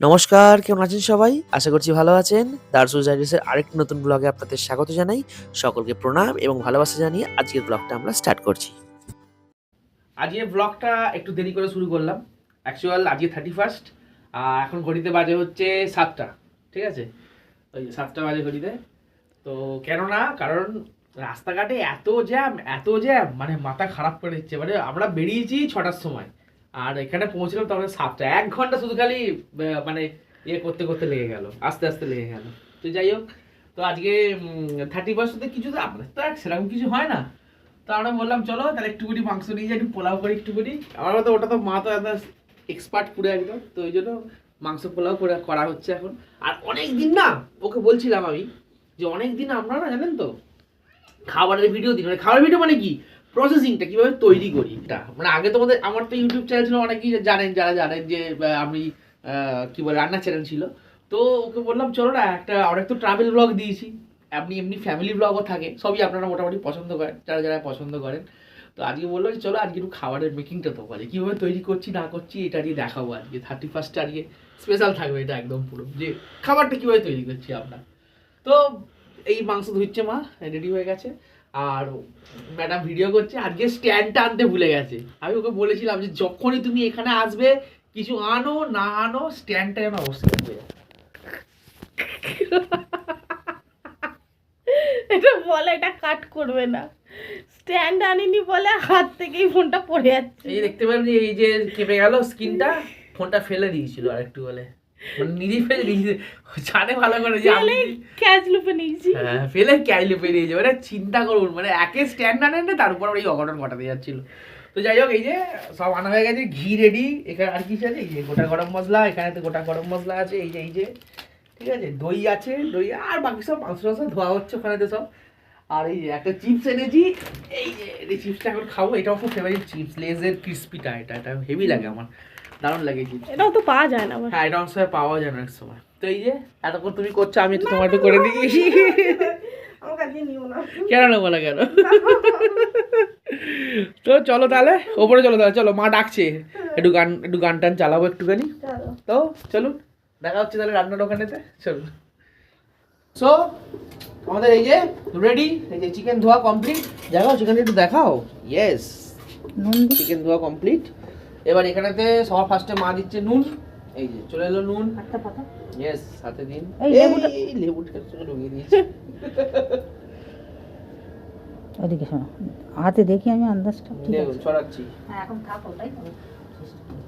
নমস্কার, কেমন আছেন সবাই? আশা করছি ভালো আছেন। দারসুজ ডাইরিসের আরেকটি নতুন ব্লগে আপনাদের স্বাগত জানাই। সকলকে প্রণাম এবং ভালোবাসা জানিয়ে আজকের ব্লগটা আমরা স্টার্ট করছি। আজকে ব্লগটা একটু দেরি করে শুরু করলাম। অ্যাকচুয়াল আজকে 31st, এখন ঘড়িতে বাজে হচ্ছে 7টা। ঠিক আছে, ওই 7টা বাজে ঘড়িতে। তো কারণ রাস্তাঘাটে এত জ্যাম মানে মাথা খারাপ করে দিচ্ছে। মানে আমরা বেরিয়েছি 6টার সময় আর এখানে পৌঁছলাম তখন 7টা। 1 ঘন্টা শুধু খালি মানে করতে করতে লেগে গেল, আস্তে আস্তে লেগে গেল। তো যাই হোক, তো আজকে 31st কিছু তো আমাদের তো সেরকম কিছু হয় না। তো আমরা বললাম চলো তাহলে একটুখানি মাংস নিয়ে যাই, একটু পোলাও করি একটুখানি। আমার মতো ওটা তো মা তো একদম এক্সপার্ট পুরো একদম, তো ওই জন্য মাংস পোলাও করে করা হচ্ছে এখন। আর অনেক দিন না ওকে বলছিলাম আমি যে অনেক দিন আমরা না জানেন তো খাবারের ভিডিও দিই, মানে খাবারের ভিডিও মানে কি প্রসেসিংটা কিভাবে তৈরি করি এটা। মানে আগে তোমাদের আমার তো ইউটিউব চ্যানেল ছিল, অনেকেই জানেন, যারা জানেন যে আমি কি বলে রান্নার চ্যানেল ছিল। তো ওকে বললাম চলো না একটা, অনেক তো ট্রাভেল ব্লগ দিয়েছি, আপনি এমনি ফ্যামিলি ব্লগও থাকে, সবই আপনারা মোটামুটি পছন্দ করেন, যারা যারা পছন্দ করেন। তো আজকে বললো যে চলো আজকে একটু খাবারের মেকিংটা তো পারি, কীভাবে তৈরি করছি না করছি এটা নিয়ে দেখাবো আজকে। 31st আজকে স্পেশাল থাকবে এটা একদম পুরো, যে খাবারটা কীভাবে তৈরি করছি আমরা। তো এই মাংস ধুচ্ছে মা, রেডি হয়ে গেছে। আর ম্যাডাম ভিডিও করছে। আজকে স্ট্যান্ডটা আনতে ভুলে গেছে। আমি ওকে বলেছিলাম যে যখনই তুমি এখানে আসবে কিছু আনো না আনো স্ট্যান্ডটা যেন অবশ্যই হয়ে যায়। এটা বলে এটা কাট করবে না, স্ট্যান্ড আনিনি বলে হাত থেকেই ফোনটা পড়ে যাচ্ছে। এই দেখতে পারেন যে এই যে কেঁপে গেল স্ক্রিনটা, ফোনটা ফেলে দিয়েছিল আর একটু বলে, মানে নিজেই ফেলে দিয়েছে, জানে ভালো করে যে আমি ক্যাচ লুপে নিয়েছি। হ্যাঁ ফেলে ক্যাচ লুপে দিয়েছে। মানে চিন্তা করুন, মানে একে স্ট্যান্ড আনেন না তার উপর এই অঘটন ঘটাতে যাচ্ছিল। তো যাই হোক, এই যে সব আনা হয়ে গেছে, ঘি রেডি, এখানে আর কিছু আছে, এই যে গোটা গরম মশলা, এখানে তো গোটা গরম মশলা আছে, এই যে ঠিক আছে, দই আছে, দই আর বাকি সব মাংস টাংস ধোয়া হচ্ছে ওখানে তো সব। আর এই যে একটা চিপস এনেছি, এই যে এই চিপসটা এখন খাবো। এটা আমার খুব ফেভারিট চিপস, লেজের ক্রিস্পিটা, এটা হেভি লাগে আমার, দারুণ লাগে চিপস। এটাও তো পাওয়া যায় না আবার। হ্যাঁ এটা অনেক সময় পাওয়া যায় না এক সময়। তো এই যে এতক্ষণ তুমি করছো, আমি একটু তোমার একটু করে দিই। আমার কাছে নিও না। কেন নেবো না কেন? তো চলো তাহলে ওপরে চলো, তাহলে চলো, মা ডাকছে, একটু গান টান চালাবো একটুখানি। তো চলুন দেখা হচ্ছে তাহলে রান্নার ওখানেতে, চলুন। সো আমাদের এই যে রেডি, এই যে চিকেন ধোয়া কমপ্লিট। দেখাও চিকেনটা একটু দেখাও। ইয়েস, চিকেন ধোয়া কমপ্লিট। এবার এখানেতে সবার ফার্স্টে মা দিচ্ছে নুন। এই যে চলে এলো নুন, ইয়েস, সাথে দিন এই লেবুটা ঢুকিয়ে দিয়েছি। ওদিকে শোনো, হাতে দেখি আমি আন্দাজটা। দেখুন ছড়াচ্ছি, এখন থাকো, তাই তো?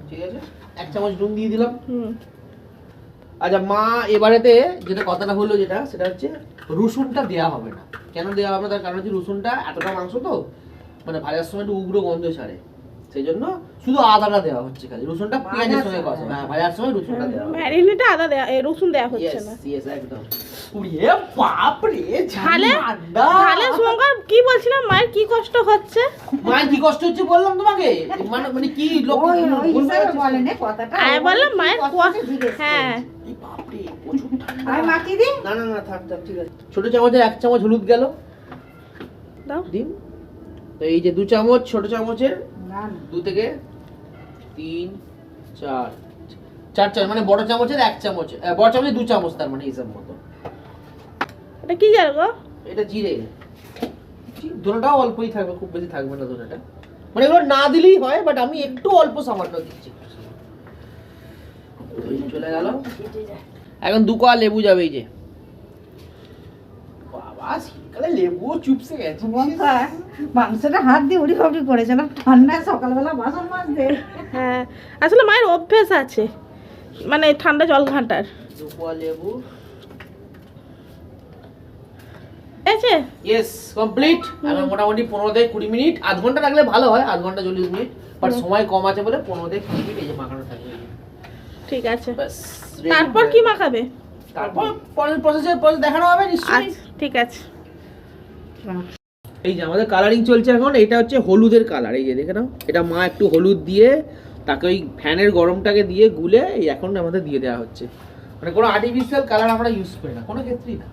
ঠিক আছে, 1 চামচ নুন দিয়ে দিলাম। আচ্ছা মা, এবারেতে যেটা কথাটা হলো যেটা, সেটা হচ্ছে রসুনটা দেওয়া হবে না। কেন দেওয়া হবে না তার কারণ হচ্ছে রসুনটা এতটা মাংস তো মানে ভাজার সময় একটু উগ্র গন্ধ ছাড়ে, সেই জন্য শুধু আদাটা দেওয়া হচ্ছে খালি। রসুনটা পেঁয়াজের সঙ্গে কষা, হ্যাঁ ভাজার সময় রসুনটা দেওয়া হবে। ম্যারিনেটে আদা দেয়া, রসুন দেয়া হচ্ছে না। ইয়েস একদম। উড়িয়ে বাপ রে, তাহলে শঙ্কর কি বলছিলাম, মায়ের কি কষ্ট হচ্ছে? মায়ের কি কষ্ট হচ্ছে বললাম তোমাকে, মানে কি লোক বলেন কথাটা। আমি বললাম মায়ের হ্যাঁ এই বাপ রে প্রচুর ঠান্ডা। না থাক ঠিক আছে। ছোট চামচে 1 চামচ হলুদ গেল, দাও। দিন। তো এই যে 2 চামচ, ছোট চামচের 2 থেকে 3 4 চামচ, মানে বড় চামচের 1 চামচ, বড় চামচের 2 চামচ, তার মানে হিসাব মতো। এটা কি জানো গো? এটা জিরে, ধনেটাও অল্পই থাকবে, খুব বেশি থাকবে না ধনেটা, মানে এগুলো না দিলেই হয়, বাট আমি একটু অল্প সামান্য দিচ্ছি। চলে গেল। এখন 2 কোয়া লেবু যাবে, এই যে বাবা শীতকালে লেবু চুপসে গেছে। মাংসটা হাত দিয়ে উড়ি ফাবড়ি করেছে না, ঠান্ডায় সকালবেলা বাসন মাজতে। হ্যাঁ আসলে মায়ের অভ্যেস আছে, মানে ঠান্ডা জল ঘাঁটার। 2 কোয়া লেবু, আছে। Yes complete. এখন মোটামুটি 15 থেকে 20 মিনিট, আধ ঘন্টা রাখলে ভালো হয়, আধ ঘন্টা 40 মিনিট, বাট সময় কম আছে বলে 15 থেকে 20 মিনিট এই যে মাখানো থাকবে। ঠিক আছে, বাস, তারপর কি মাখাবে? তারপর পরের প্রসেসে দেখানো হবে নিশ্চয়ই। ঠিক আছে। এই যে আমাদের কালারিং চলছে এখন, এটা হচ্ছে হলুদের কালার, এই যে দেখে নাও, এটা মা একটু হলুদ দিয়ে তাকে ওই ফ্যানের গরমটাকে দিয়ে গুলে এই এখন আমাদের দিয়ে দেওয়া হচ্ছে। মানে কোনো আর্টিফিশিয়াল কালার আমরা ইউজ করি না কোনো ক্ষেত্রেই না।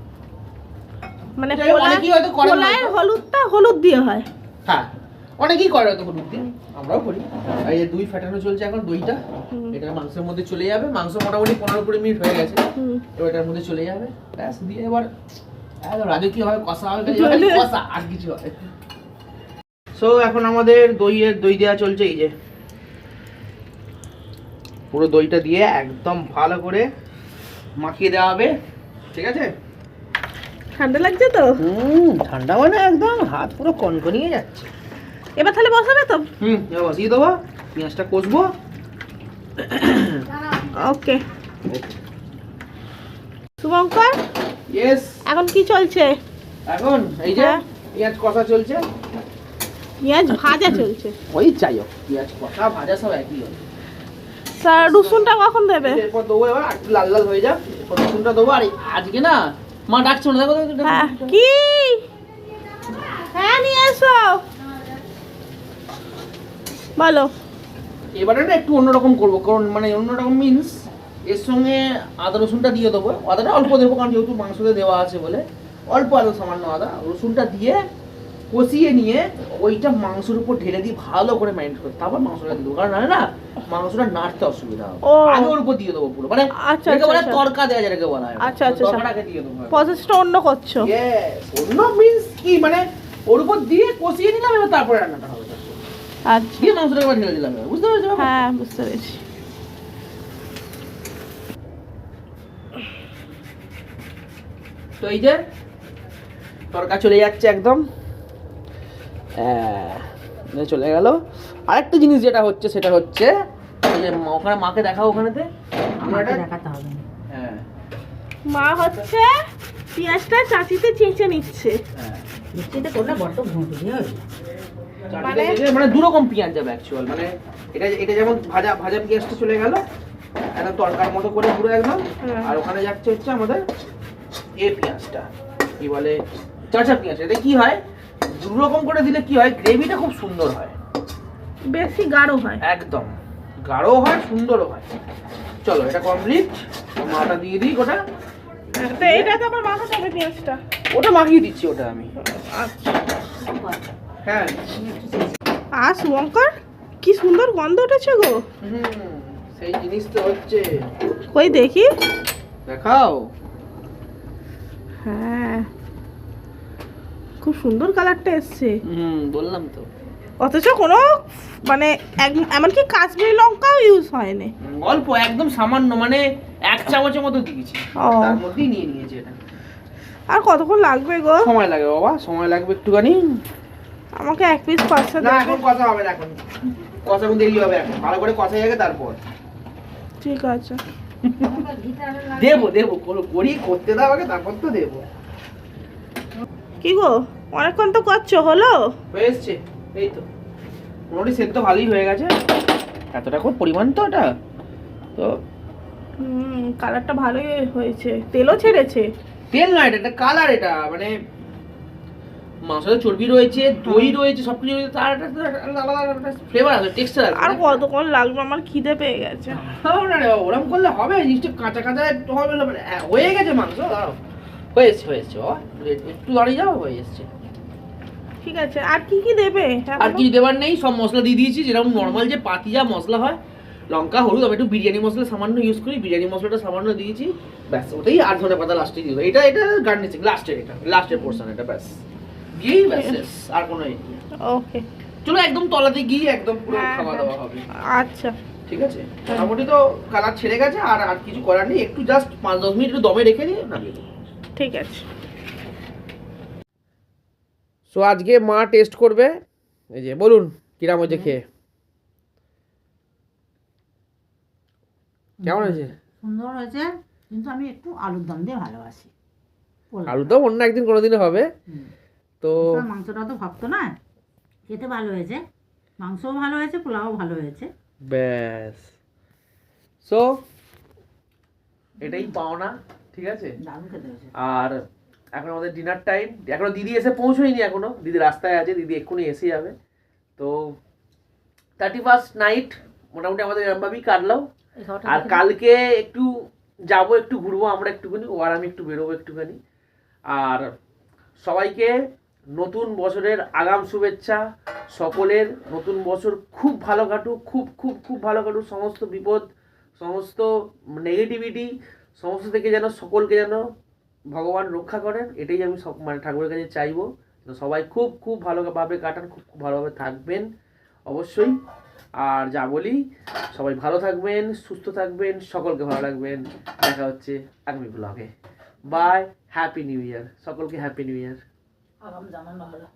মানে অনেকেই হয়তো করে না, কলাইয়ের হলুদটা হলুদ দিয়ে হয়। হ্যাঁ অনেকেই করে তো হলুদ দিয়ে, আমরাও করি। আর এই যে দই ফাটানো চলছে এখন, দইটা এটা মাংসের মধ্যে চলে যাবে। মাংস মোটামুটি 15-20 মিনিট হয়ে গেছে, এবার এটার মধ্যে চলে যাবে। ব্যাস দিয়ে এবার রাজকীয় ভাবে কষা হবে, কষা আর কিছু হবে। সো এখন আমাদের দই দেওয়া চলছে। এই যে পুরো দইটা দিয়ে একদম ভালো করে মাখিয়ে দেওয়া হবে, ঠিক আছে? ঠান্ডা লাগছে তো? ঠান্ডা মানে একদম হাত পুরো কনকনিয়ে যাচ্ছে। এবার তাহলে বসাবে তো? এবার বসিয়ে দেবো, পেঁয়াজটা কষবো। ওকে শুভঙ্কর, ইয়েস। এখন কি চলছে? এখন এই যে পেঁয়াজ কষা চলছে, পেঁয়াজ ভাজা চলছে। ওই যাই হোক, পেঁয়াজ কষা ভাজা সব একই হবে। স্যার রসুনটা কখন দেবে? এরপর দেবো, এবার একটু লাল লাল হয়ে যাক, এরপর রসুনটা দেবো। আর আজকে না মা ডাকছে না, দেখো দেখো, হ্যাঁ কি? হ্যাঁ নিয়ে এসো, বলো। এবারে না একটু অন্যরকম করবো, কারণ মানে অন্যরকম মিন্স এর সঙ্গে আদা রসুনটা দিয়ে দেবো। আদাটা অল্প দেবো, কারণ যেহেতু মাংসতে দেওয়া আছে বলে অল্প আদা, সামান্য আদা রসুনটা দিয়ে কষিয়ে নিয়ে ওইটা মাংসের উপর ঢেলে দিয়ে ভালো করে ম্যারিনেট করতে, তারপর মাংসটা দিয়ে দেবো। কারণ না মাংসটা নাড়তে অসুবিধা হবে, ও আগে ওর উপর দিয়ে দেবো পুরো, মানে আচ্ছা এটাকে বলে আচ্ছা তড়কা দেওয়া, যেটাকে বলা হয়। আচ্ছা আচ্ছা তড়কাটাকে দিয়ে দেবো। প্রসেসটা অন্য করছো? ইয়েস, অন্য মিন্স কি, মানে ওর উপর দিয়ে কষিয়ে নিলাম, এবার তারপরে রান্নাটা হবে। আচ্ছা দিয়ে মাংসটাকে এবার ঢেলে দিলাম, বুঝতে পেরেছো? হ্যাঁ বুঝতে পেরেছি। তো এই যে তরকা চলে যাচ্ছে একদম, চলে গেল। আরেকটা জিনিস যেটা হচ্ছে সেটা হচ্ছে ওই যে ওখানে মাকে দেখাও, ওখানেতে আমাকে দেখাতে হবে না। হ্যাঁ মা হচ্ছে পেঁয়াজটা চাচিতে চেঁচে নিচ্ছে। হ্যাঁ, মিষ্টিতে করলে বড্ড ঘুঁটে হবে। মানে দু রকম পেঁয়াজ যাবে অ্যাকচুয়াল, মানে এটা যেমন ভাজা ভাজা পেঁয়াজটা চলে গেল একদম তরকার মতো করে পুরো একদম, আর ওখানে যাচ্ছে হচ্ছে আমাদের পেঁয়াজটা কি বলে, চাচা পেঁয়াজ। এটা কি হয়, দু রকম করে দিলে কি হয়, গ্রেভিটা খুব সুন্দর হয়, বেশি গাঢ় হয়। একদম গাঢ় হয়, সুন্দরও হয়। চলো এটা কমপ্লিট, মাটা দিয়ে দিই ওটা। তো এটা তো আবার মাখাতে হবে পেঁয়াজটা। ওটা মাখিয়ে দিচ্ছি, ওটা আমি। আচ্ছা হ্যাঁ আর শুভঙ্কর কি সুন্দর গন্ধ উঠেছে গো। সেই জিনিস তো হচ্ছে, কই দেখি, দেখাও। হ্যাঁ খুব সুন্দর কালারটা এসছে। বললাম তো, অথচ কোনো মানে এমনকি কাশ্মীরি লঙ্কাও ইউজ হয়নি। অল্প একদম সামান্য, মানে 1 চামচের মতো দিয়েছি, ও। তার মধ্যেই নিয়ে নিয়েছি এটা। আর কতক্ষণ লাগবে গো? সময় লাগে বাবা, সময় লাগবে একটুখানি। আমাকে এক পিস কষা না দেবে? এখন কষা হবে না, এখন কষা কিন্তু দেরি হবে, এখন ভালো করে কষাই আগে তারপর ঠিক আছে দেবো দেবো, করি করতে দাও আগে, তারপর তো দেবো। কি গো অনেকক্ষণ তো করছো, হলো? হয়ে এসছে, এই তো মোটামুটি সেদ্ধ ভালোই হয়ে গেছে। এতটা খুব পরিমাণ তো এটা তো, কালারটা ভালোই হয়েছে, তেলও ছেড়েছে। তেল নয়, এটা কালার। এটা মানে মাংসতে চর্বি রয়েছে, দই রয়েছে, সবকিছু রয়েছে, তার একটা আলাদা ফ্লেভার আছে, টেক্সচার আছে। আর কতক্ষণ লাগবে? আমার খিদে পেয়ে গেছে। ওরকম করলে হবে, জিনিসটা কাঁচা কাঁচা একটু হবে, মানে হয়ে গেছে মাংস, দাঁড়াও। হয়েছে হয়েছে বাবা, একটু দাঁড়িয়ে যাও, হয়ে এসছে। ঠিক আছে, আর কি কি দেবে? আর কিছু দেবার নেই, সব মশলা দিয়ে দিয়েছি, যেরকম নর্মাল যে পাতিয়া মশলা হয়, লঙ্কা হলুদ, আমি একটু বিরিয়ানি মশলা সামান্য ইউজ করি, বিরিয়ানি মশলাটা সামান্য দিয়েছি, ব্যাস ওটাই। আর ধনে পাতা লাস্টে দিয়ে দেবো, এটা গার্নিশিং লাস্টের, এটা লাস্টের পোর্শন, এটা ব্যাস দিয়েই ব্যাস শেষ, আর কোনো এই নেই। ওকে চলো একদম তলাতে গিয়ে একদম পুরো হ্যাঁ, খাওয়া দাওয়া হবে। আচ্ছা ঠিক আছে, মোটামুটি তো কালার ছেড়ে গেছে, আর আর কিছু করার নেই, একটু জাস্ট 5-10 মিনিট একটু দমে রেখে দিয়ে নামিয়ে দেবো। ঠিক আছে। সো আজকে মা টেস্ট করবে, এই যে বলুন কিরাম হয়েছে খেয়ে, কেমন হয়েছে? সুন্দর হয়েছে, কিন্তু আমি একটু আলুর দম দিয়ে ভালোবাসি। আলু তো অন্য একদিন কোনোদিনও হবে। তো মাংসটা তো ভাবতো না, খেতে ভালো হয়েছে, মাংসও ভালো হয়েছে, পোলাও ভালো হয়েছে। ব্যাস, সো এটাই পাওনা, ঠিক আছে। দারুণ খেতে হয়েছে। আর এখন আমাদের ডিনার টাইম, এখনো দিদি এসে পৌঁছয়নি, এখনো দিদি রাস্তায় আছে, দিদি এক্ষুনি এসে যাবে। তো 31st নাইট মোটামুটি আমাদের এরমভাবেই কাটলাম। আর কালকে একটু যাবো, একটু ঘুরবো আমরা একটুখানি, ও আর আমি একটু বেরোবো একটুখানি। আর সবাইকে নতুন বছরের আগাম শুভেচ্ছা সকলের। নতুন বছর খুব ভালো কাটুক, খুব খুব খুব ভালো কাটুক। সমস্ত বিপদ, সমস্ত নেগেটিভিটি, সমস্ত থেকে যেন সকলকে যেন ভগবান রক্ষা করেন, এটাই আমি সব মানে ঠাকুরের কাছে চাইবো। তো সবাই খুব খুব ভালোভাবে কাটান, খুব খুব ভালোভাবে থাকবেন অবশ্যই। আর যা বলি, সবাই ভালো থাকবেন, সুস্থ থাকবেন, সকলকে ভালো রাখবেন। দেখা হচ্ছে আগামী ব্লগে। বাই, হ্যাপি নিউ ইয়ার সকলকে, হ্যাপি নিউ ইয়ার। আগাম জানানো হলো।